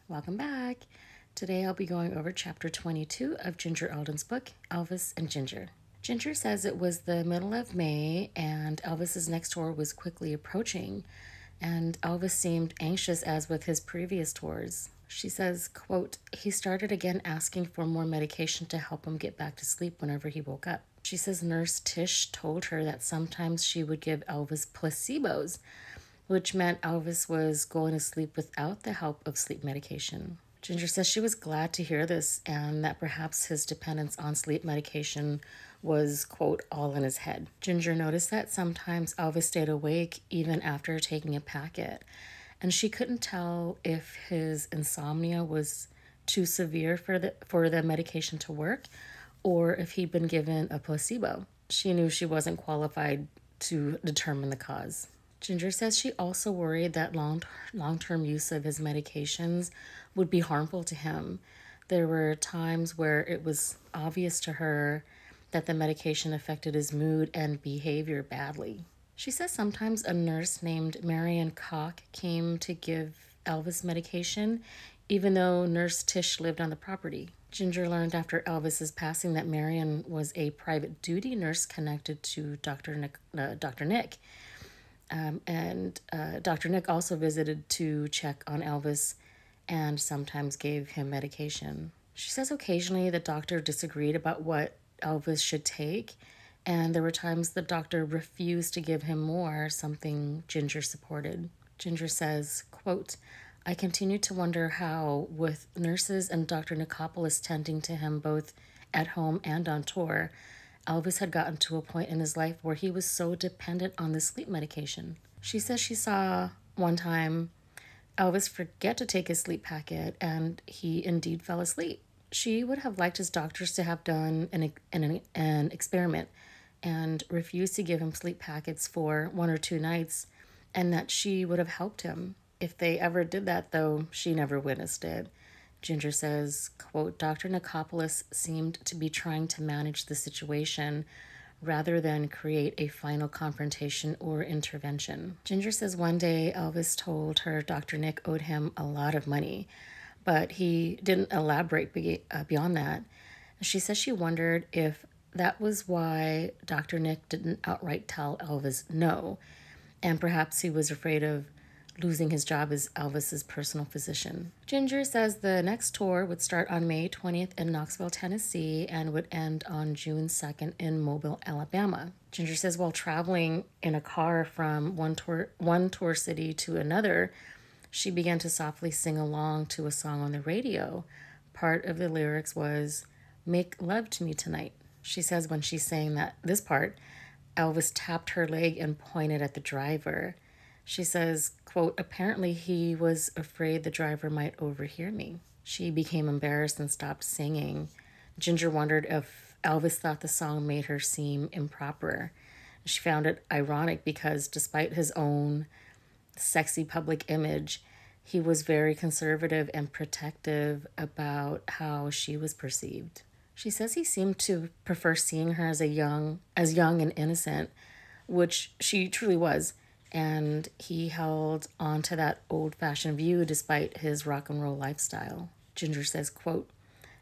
Welcome back. Today I'll be going over chapter 22 of Ginger Alden's book, Elvis and Ginger. Ginger says it was the middle of May and Elvis's next tour was quickly approaching, and Elvis seemed anxious as with his previous tours. She says, quote, he started again asking for more medication to help him get back to sleep whenever he woke up. She says Nurse Tish told her that sometimes she would give Elvis placebos, which meant Elvis was going to sleep without the help of sleep medication. Ginger says she was glad to hear this and that perhaps his dependence on sleep medication was, quote, all in his head. Ginger noticed that sometimes Elvis stayed awake even after taking a packet, and she couldn't tell if his insomnia was too severe for the medication to work or if he'd been given a placebo. She knew she wasn't qualified to determine the cause. Ginger says she also worried that long-term use of his medications would be harmful to him. There were times where it was obvious to her that the medication affected his mood and behavior badly. She says sometimes a nurse named Marion Koch came to give Elvis medication, even though Nurse Tish lived on the property. Ginger learned after Elvis's passing that Marion was a private duty nurse connected to Dr. Nick. And Dr. Nick also visited to check on Elvis and sometimes gave him medication. She says occasionally the doctor disagreed about what Elvis should take, and there were times the doctor refused to give him more, something Ginger supported. Ginger says, quote, I continue to wonder how, with nurses and Dr. Nicopolis tending to him both at home and on tour, Elvis had gotten to a point in his life where he was so dependent on the sleep medication. She says she saw one time Elvis forget to take his sleep packet, and he indeed fell asleep. She would have liked his doctors to have done an experiment and refused to give him sleep packets for 1 or 2 nights, and that she would have helped him. If they ever did that, though, she never witnessed it. Ginger says, quote, Dr. Nicopolis seemed to be trying to manage the situation rather than create a final confrontation or intervention. Ginger says one day Elvis told her Dr. Nick owed him a lot of money, but he didn't elaborate beyond that. She says she wondered if that was why Dr. Nick didn't outright tell Elvis no, and perhaps he was afraid of losing his job as Elvis's personal physician. Ginger says the next tour would start on May 20th in Knoxville, Tennessee, and would end on June 2nd in Mobile, Alabama. Ginger says while traveling in a car from one tour city to another, she began to softly sing along to a song on the radio. Part of the lyrics was, "Make love to me tonight." She says when she sang this part, Elvis tapped her leg and pointed at the driver. She says, quote, apparently he was afraid the driver might overhear me. She became embarrassed and stopped singing. Ginger wondered if Elvis thought the song made her seem improper. She found it ironic because despite his own sexy public image, he was very conservative and protective about how she was perceived. She says he seemed to prefer seeing her as young and innocent, which she truly was. And he held on to that old-fashioned view despite his rock and roll lifestyle. Ginger says, quote,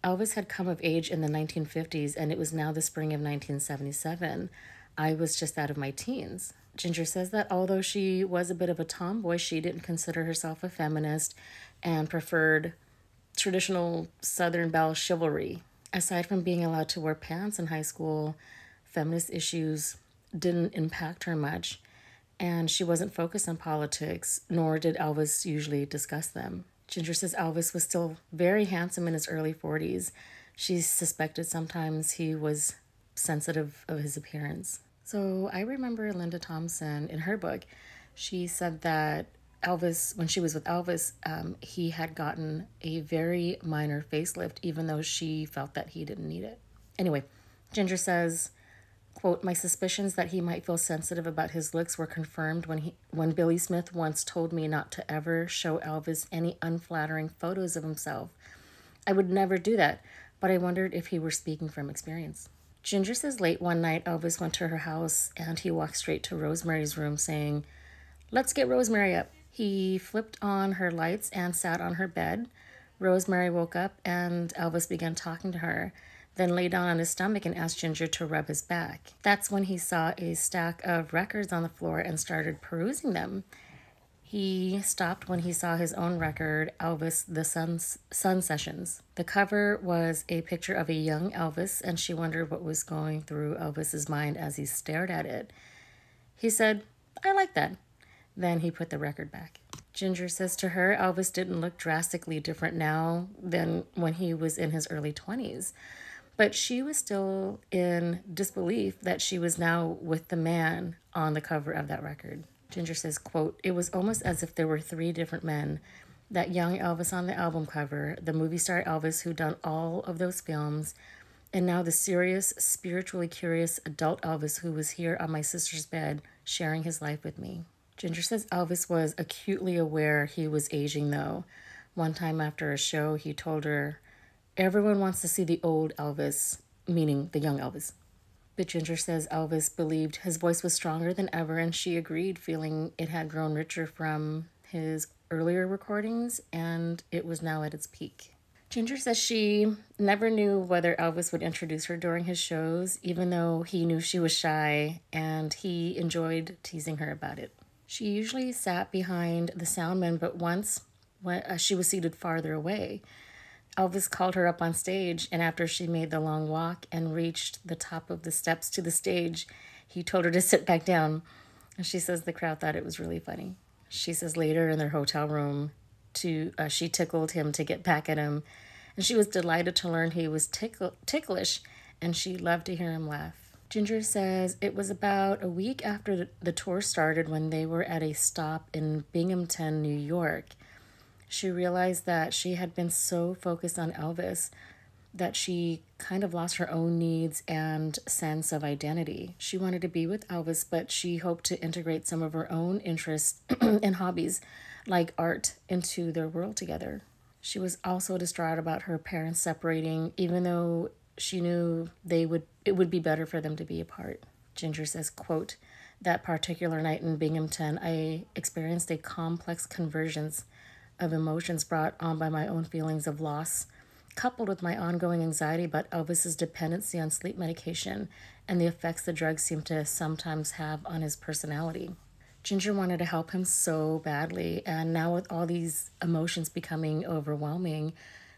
Elvis had come of age in the 1950s, and it was now the spring of 1977. I was just out of my teens. Ginger says that although she was a bit of a tomboy, she didn't consider herself a feminist and preferred traditional Southern belle chivalry. Aside from being allowed to wear pants in high school, feminist issues didn't impact her much, and she wasn't focused on politics, nor did Elvis usually discuss them. Ginger says Elvis was still very handsome in his early 40s. She suspected sometimes he was sensitive of his appearance. So I remember Linda Thompson, in her book, she said that Elvis, when she was with Elvis, he had gotten a very minor facelift, even though she felt that he didn't need it. Anyway, Ginger says, quote, my suspicions that he might feel sensitive about his looks were confirmed when Billy Smith once told me not to ever show Elvis any unflattering photos of himself. I would never do that, but I wondered if he were speaking from experience. Ginger says late one night, Elvis went to her house and he walked straight to Rosemary's room saying, let's get Rosemary up. He flipped on her lights and sat on her bed. Rosemary woke up and Elvis began talking to her, then lay down on his stomach and asked Ginger to rub his back. That's when he saw a stack of records on the floor and started perusing them. He stopped when he saw his own record, Elvis, the Sun Sessions. The cover was a picture of a young Elvis, and she wondered what was going through Elvis's mind as he stared at it. He said, "I like that." Then he put the record back. Ginger says to her, Elvis didn't look drastically different now than when he was in his early 20s. But she was still in disbelief that she was now with the man on the cover of that record. Ginger says, quote, "It was almost as if there were three different men. That young Elvis on the album cover, the movie star Elvis who'd done all of those films, and now the serious, spiritually curious adult Elvis who was here on my sister's bed sharing his life with me." Ginger says Elvis was acutely aware he was aging, though. One time after a show, he told her, "Everyone wants to see the old Elvis," meaning the young Elvis. But Ginger says Elvis believed his voice was stronger than ever, and she agreed, feeling it had grown richer from his earlier recordings, and it was now at its peak. Ginger says she never knew whether Elvis would introduce her during his shows, even though he knew she was shy, and he enjoyed teasing her about it. She usually sat behind the soundman, but once when she was seated farther away. Elvis called her up on stage, and after she made the long walk and reached the top of the steps to the stage, he told her to sit back down. And she says the crowd thought it was really funny. She says later in their hotel room, she tickled him to get back at him, and she was delighted to learn he was ticklish, and she loved to hear him laugh. Ginger says it was about a week after the tour started when they were at a stop in Binghamton, New York. She realized that she had been so focused on Elvis that she kind of lost her own needs and sense of identity. She wanted to be with Elvis, but she hoped to integrate some of her own interests and hobbies, like art, into their world together. She was also distraught about her parents separating, even though she knew it would be better for them to be apart. Ginger says, quote, "That particular night in Binghamton, I experienced a complex convergence of emotions brought on by my own feelings of loss, coupled with my ongoing anxiety about Elvis's dependency on sleep medication and the effects the drugs seemed to sometimes have on his personality." Ginger wanted to help him so badly, and now with all these emotions becoming overwhelming,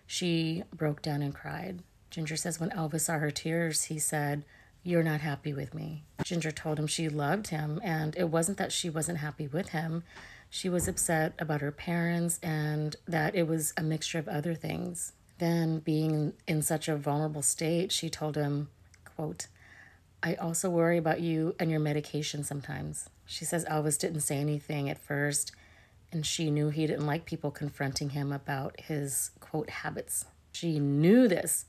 she broke down and cried. Ginger says when Elvis saw her tears, he said, "You're not happy with me." Ginger told him she loved him, and it wasn't that she wasn't happy with him. She was upset about her parents and that it was a mixture of other things. Then, being in such a vulnerable state, she told him, quote, "I also worry about you and your medication sometimes." She says Elvis didn't say anything at first, and she knew he didn't like people confronting him about his, quote, habits. She knew this,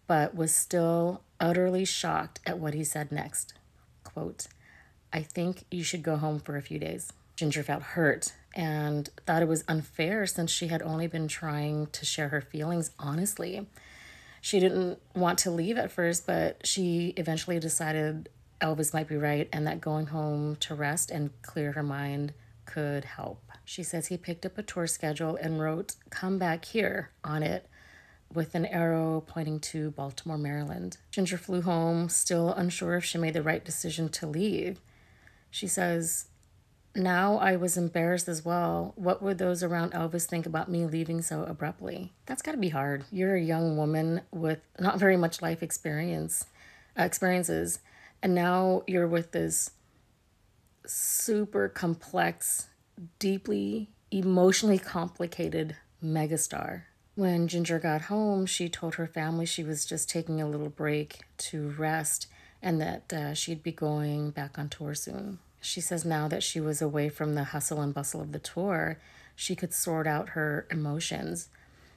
but was still utterly shocked at what he said next. Quote, "I think you should go home for a few days." Ginger felt hurt and thought it was unfair since she had only been trying to share her feelings honestly. She didn't want to leave at first, but she eventually decided Elvis might be right and that going home to rest and clear her mind could help. She says he picked up a tour schedule and wrote "Come Back Here" on it with an arrow pointing to Baltimore, Maryland. Ginger flew home, still unsure if she made the right decision to leave. She says, "Now I was embarrassed as well. What would those around Elvis think about me leaving so abruptly?" That's got to be hard. You're a young woman with not very much life experiences, and now you're with this super complex, deeply emotionally complicated megastar. When Ginger got home, she told her family she was just taking a little break to rest and that she'd be going back on tour soon. She says now that she was away from the hustle and bustle of the tour, she could sort out her emotions.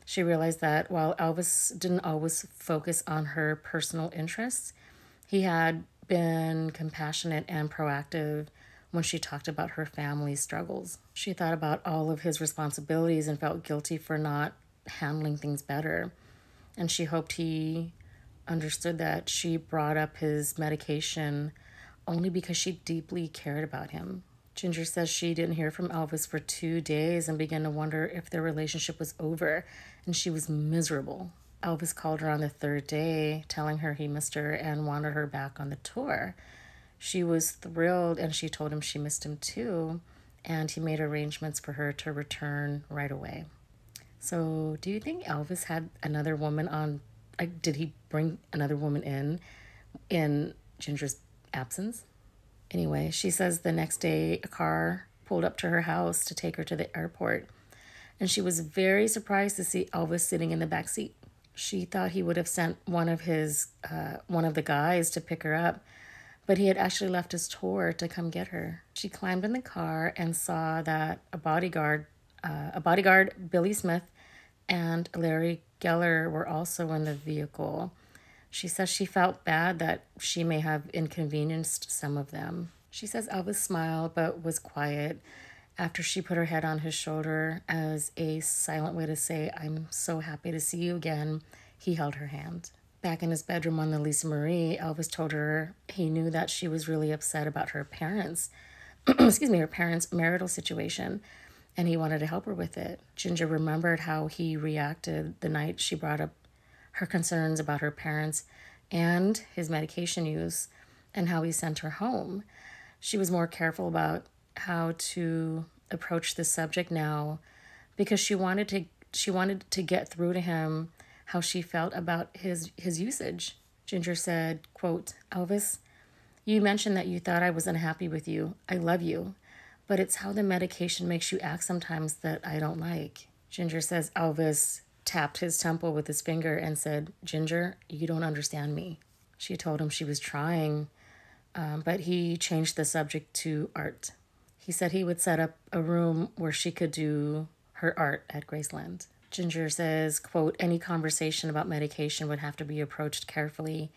She realized that while Elvis didn't always focus on her personal interests, he had been compassionate and proactive when she talked about her family's struggles. She thought about all of his responsibilities and felt guilty for not handling things better. And she hoped he understood that she brought up his medication only because she deeply cared about him. Ginger says she didn't hear from Elvis for 2 days and began to wonder if their relationship was over, and she was miserable. Elvis called her on the third day, telling her he missed her and wanted her back on the tour. She was thrilled, and she told him she missed him too, and he made arrangements for her to return right away. So, do you think Elvis had another woman on? Did he bring another woman in Ginger's absence? Anyway, she says the next day a car pulled up to her house to take her to the airport, and she was very surprised to see Elvis sitting in the back seat. She thought he would have sent one of the guys to pick her up, but he had actually left his tour to come get her. She climbed in the car and saw that a bodyguard, Billy Smith, and Larry Geller were also in the vehicle. She says she felt bad that she may have inconvenienced some of them. She says Elvis smiled but was quiet after she put her head on his shoulder as a silent way to say, "I'm so happy to see you again." He held her hand. Back in his bedroom on the Lisa Marie, Elvis told her he knew that she was really upset about her parents' her parents' marital situation, and he wanted to help her with it. Ginger remembered how he reacted the night she brought up her concerns about her parents and his medication use and how he sent her home. She was more careful about how to approach this subject now because she wanted to get through to him how she felt about his usage. Ginger said, quote, "Elvis, you mentioned that you thought I was unhappy with you. I love you, but it's how the medication makes you act sometimes that I don't like." Ginger says Elvis tapped his temple with his finger and said, "Ginger, you don't understand me." She told him she was trying, but he changed the subject to art. He said he would set up a room where she could do her art at Graceland. Ginger says, quote, "Any conversation about medication would have to be approached carefully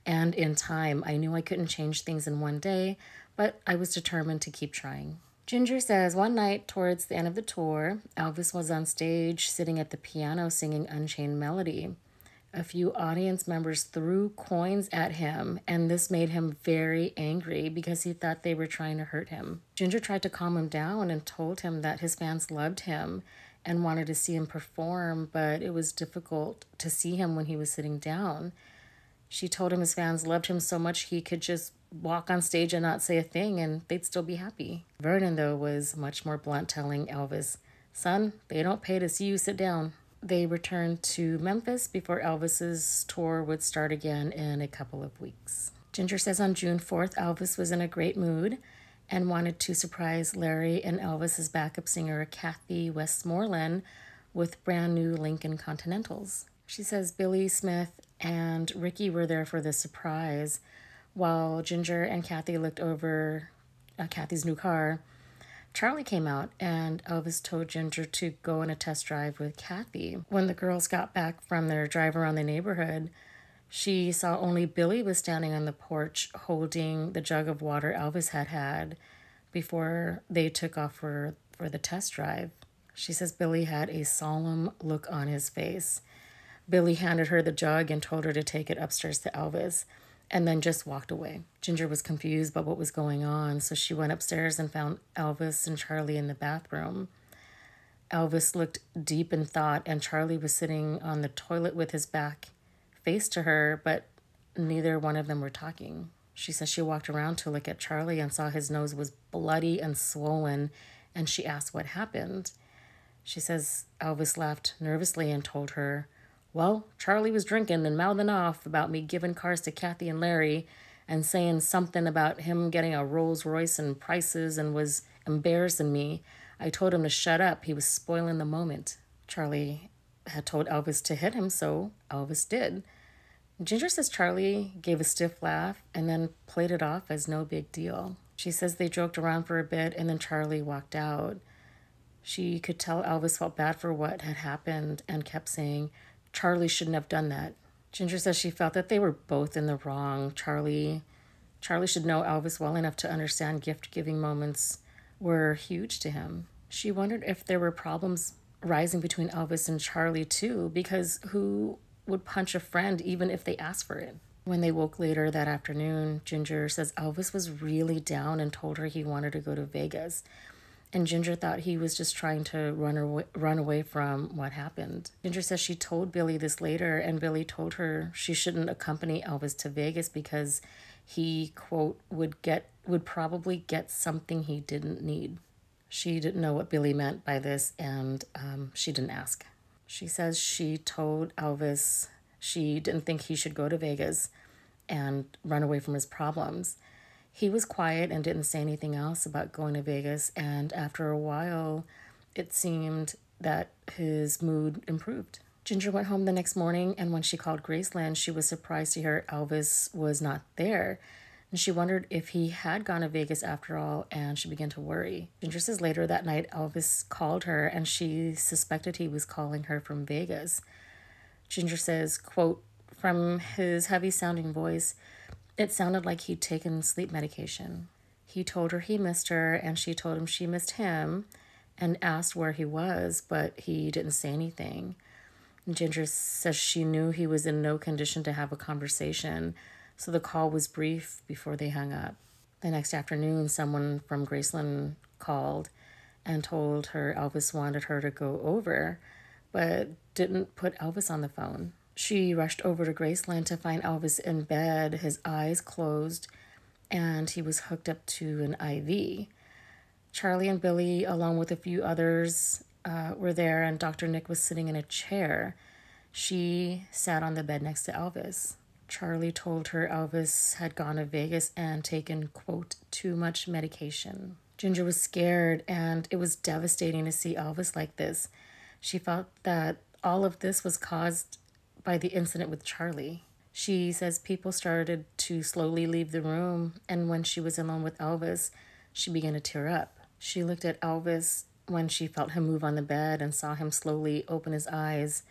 and in time. I knew I couldn't change things in one day, but I was determined to keep trying." Ginger says one night towards the end of the tour, Elvis was on stage sitting at the piano singing Unchained Melody. A few audience members threw coins at him, and this made him very angry because he thought they were trying to hurt him. Ginger tried to calm him down and told him that his fans loved him and wanted to see him perform, but it was difficult to see him when he was sitting down. She told him his fans loved him so much he could just walk on stage and not say a thing and they'd still be happy. Vernon, though, was much more blunt, telling Elvis, "Son, they don't pay to see you sit down." They returned to Memphis before Elvis's tour would start again in a couple of weeks. Ginger says on June 4th, Elvis was in a great mood and wanted to surprise Larry and Elvis's backup singer, Kathy Westmoreland, with brand new Lincoln Continentals. She says Billy Smith and Ricky were there for the surprise. While Ginger and Kathy looked over Kathy's new car, Charlie came out, and Elvis told Ginger to go on a test drive with Kathy. When the girls got back from their drive around the neighborhood, she saw only Billy was standing on the porch holding the jug of water Elvis had before they took off for the test drive. She says Billy had a solemn look on his face. Billy handed her the jug and told her to take it upstairs to Elvis, and then just walked away. Ginger was confused about what was going on, so she went upstairs and found Elvis and Charlie in the bathroom. Elvis looked deep in thought, and Charlie was sitting on the toilet with his back face to her, but neither one of them were talking. She says she walked around to look at Charlie and saw his nose was bloody and swollen, and she asked what happened. She says Elvis laughed nervously and told her, "Well, Charlie was drinking and mouthing off about me giving cars to Kathy and Larry and saying something about him getting a Rolls Royce and prices and was embarrassing me. I told him to shut up. He was spoiling the moment." Charlie had told Elvis to hit him, so Elvis did. Ginger says Charlie gave a stiff laugh and then played it off as no big deal. She says they joked around for a bit and then Charlie walked out. She could tell Elvis felt bad for what had happened and kept saying, "Charlie shouldn't have done that." Ginger says she felt that they were both in the wrong. Charlie should know Elvis well enough to understand gift-giving moments were huge to him. She wondered if there were problems rising between Elvis and Charlie too, because who would punch a friend even if they asked for it? When they woke later that afternoon, Ginger says Elvis was really down and told her he wanted to go to Vegas. And Ginger thought he was just trying to run away from what happened. Ginger says she told Billy this later, and Billy told her she shouldn't accompany Elvis to Vegas because he, quote, would probably get something he didn't need. She didn't know what Billy meant by this, and she didn't ask. She says she told Elvis she didn't think he should go to Vegas and run away from his problems. He was quiet and didn't say anything else about going to Vegas, and after a while, it seemed that his mood improved. Ginger went home the next morning, and when she called Graceland, she was surprised to hear Elvis was not there. And she wondered if he had gone to Vegas after all, and she began to worry. Ginger says later that night, Elvis called her, and she suspected he was calling her from Vegas. Ginger says, quote, from his heavy-sounding voice, it sounded like he'd taken sleep medication. He told her he missed her, and she told him she missed him, and asked where he was, but he didn't say anything. Ginger says she knew he was in no condition to have a conversation, so the call was brief before they hung up. The next afternoon, someone from Graceland called and told her Elvis wanted her to go over, but didn't put Elvis on the phone. She rushed over to Graceland to find Elvis in bed, his eyes closed, and he was hooked up to an IV. Charlie and Billy, along with a few others, were there, and Dr. Nick was sitting in a chair. She sat on the bed next to Elvis. Charlie told her Elvis had gone to Vegas and taken, quote, too much medication. Ginger was scared, and it was devastating to see Elvis like this. She felt that all of this was caused by the incident with Charlie. She says people started to slowly leave the room, and when she was alone with Elvis, she began to tear up. She looked at Elvis when she felt him move on the bed and saw him slowly open his eyes,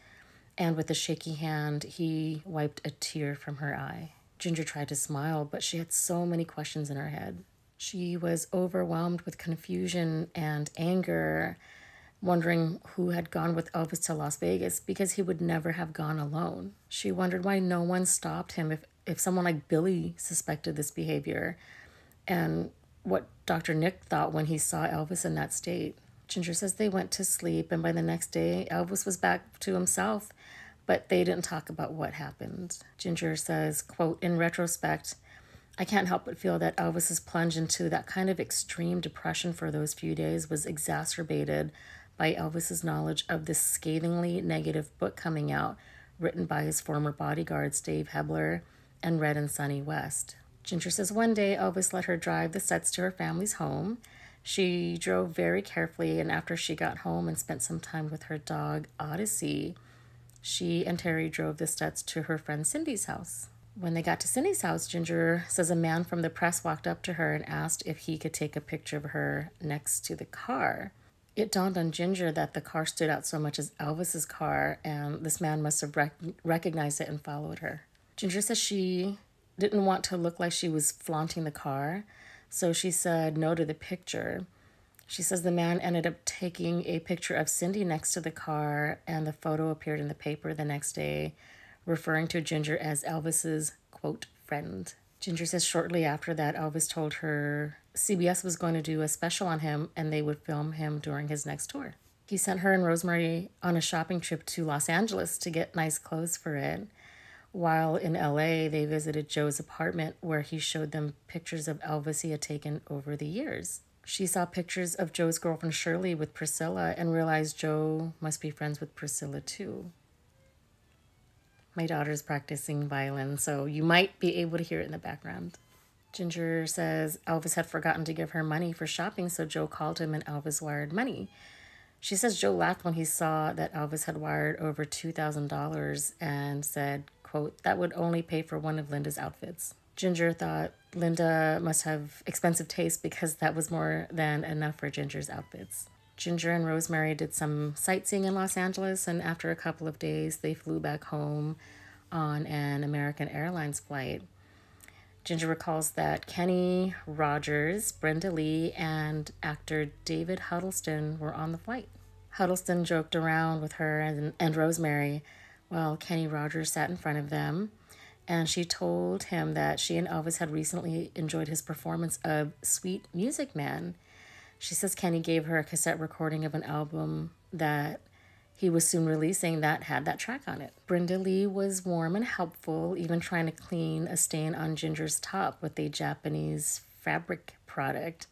and with a shaky hand, he wiped a tear from her eye. Ginger tried to smile, but she had so many questions in her head. She was overwhelmed with confusion and anger, wondering who had gone with Elvis to Las Vegas because he would never have gone alone. She wondered why no one stopped him if someone like Billy suspected this behavior, and what Dr. Nick thought when he saw Elvis in that state. Ginger says they went to sleep, and by the next day, Elvis was back to himself, but they didn't talk about what happened. Ginger says, quote, in retrospect, I can't help but feel that Elvis's plunge into that kind of extreme depression for those few days was exacerbated by Elvis's knowledge of this scathingly negative book coming out, written by his former bodyguards Dave Hebler and Red and Sonny West. Ginger says one day Elvis let her drive the sets to her family's home. She drove very carefully, and after she got home and spent some time with her dog, Odyssey, she and Terry drove the Stutz to her friend Cindy's house. When they got to Cindy's house, Ginger says a man from the press walked up to her and asked if he could take a picture of her next to the car. It dawned on Ginger that the car stood out so much as Elvis's car, and this man must have recognized it and followed her. Ginger says she didn't want to look like she was flaunting the car, so she said no to the picture. She says the man ended up taking a picture of Cindy next to the car, and the photo appeared in the paper the next day, referring to Ginger as Elvis's, quote, friend. Ginger says shortly after that, Elvis told her CBS was going to do a special on him and they would film him during his next tour. He sent her and Rosemary on a shopping trip to Los Angeles to get nice clothes for it. While in LA, they visited Joe's apartment where he showed them pictures of Elvis he had taken over the years. She saw pictures of Joe's girlfriend Shirley with Priscilla and realized Joe must be friends with Priscilla too. My daughter's practicing violin, so you might be able to hear it in the background. Ginger says Elvis had forgotten to give her money for shopping, so Joe called him and Elvis wired money. She says Joe laughed when he saw that Elvis had wired over $2,000 and said, quote, that would only pay for one of Linda's outfits. Ginger thought Linda must have expensive taste because that was more than enough for Ginger's outfits. Ginger and Rosemary did some sightseeing in Los Angeles, and after a couple of days, they flew back home on an American Airlines flight. Ginger recalls that Kenny Rogers, Brenda Lee, and actor David Huddleston were on the flight. Huddleston joked around with her and Rosemary while Kenny Rogers sat in front of them. And she told him that she and Elvis had recently enjoyed his performance of Sweet Music Man. She says Kenny gave her a cassette recording of an album that he was soon releasing that had that track on it. Brenda Lee was warm and helpful, even trying to clean a stain on Ginger's top with a Japanese fabric product.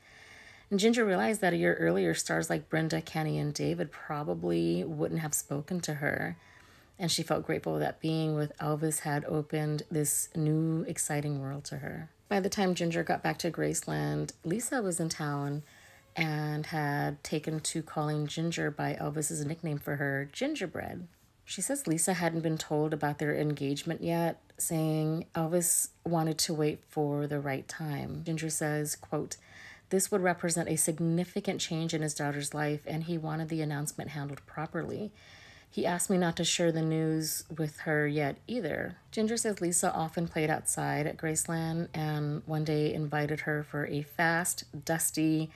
And Ginger realized that a year earlier, stars like Brenda, Kenny, and David probably wouldn't have spoken to her. And she felt grateful that being with Elvis had opened this new, exciting world to her. By the time Ginger got back to Graceland, Lisa was in town and had taken to calling Ginger by Elvis's nickname for her, Gingerbread. She says Lisa hadn't been told about their engagement yet, saying Elvis wanted to wait for the right time. Ginger says, quote, "This would represent a significant change in his daughter's life, and he wanted the announcement handled properly. He asked me not to share the news with her yet either." Ginger says Lisa often played outside at Graceland and one day invited her for a fast, dusty,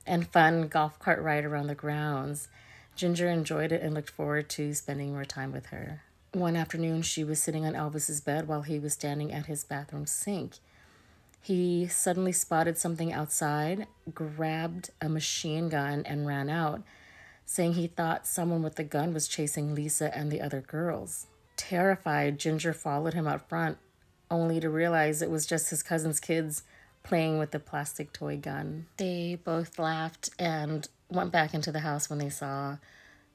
and fun golf cart ride around the grounds. Ginger enjoyed it and looked forward to spending more time with her. One afternoon, she was sitting on Elvis's bed while he was standing at his bathroom sink. He suddenly spotted something outside, grabbed a machine gun, and ran out, saying he thought someone with the gun was chasing Lisa and the other girls. Terrified, Ginger followed him out front, only to realize it was just his cousin's kids playing with the plastic toy gun. They both laughed and went back into the house when they saw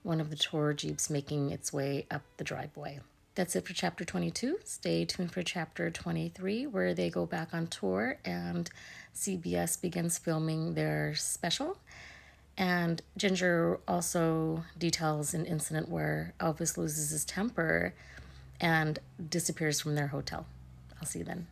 one of the tour jeeps making its way up the driveway. That's it for chapter 22. Stay tuned for chapter 23, where they go back on tour and CBS begins filming their special. And Ginger also details an incident where Elvis loses his temper and disappears from their hotel. I'll see you then.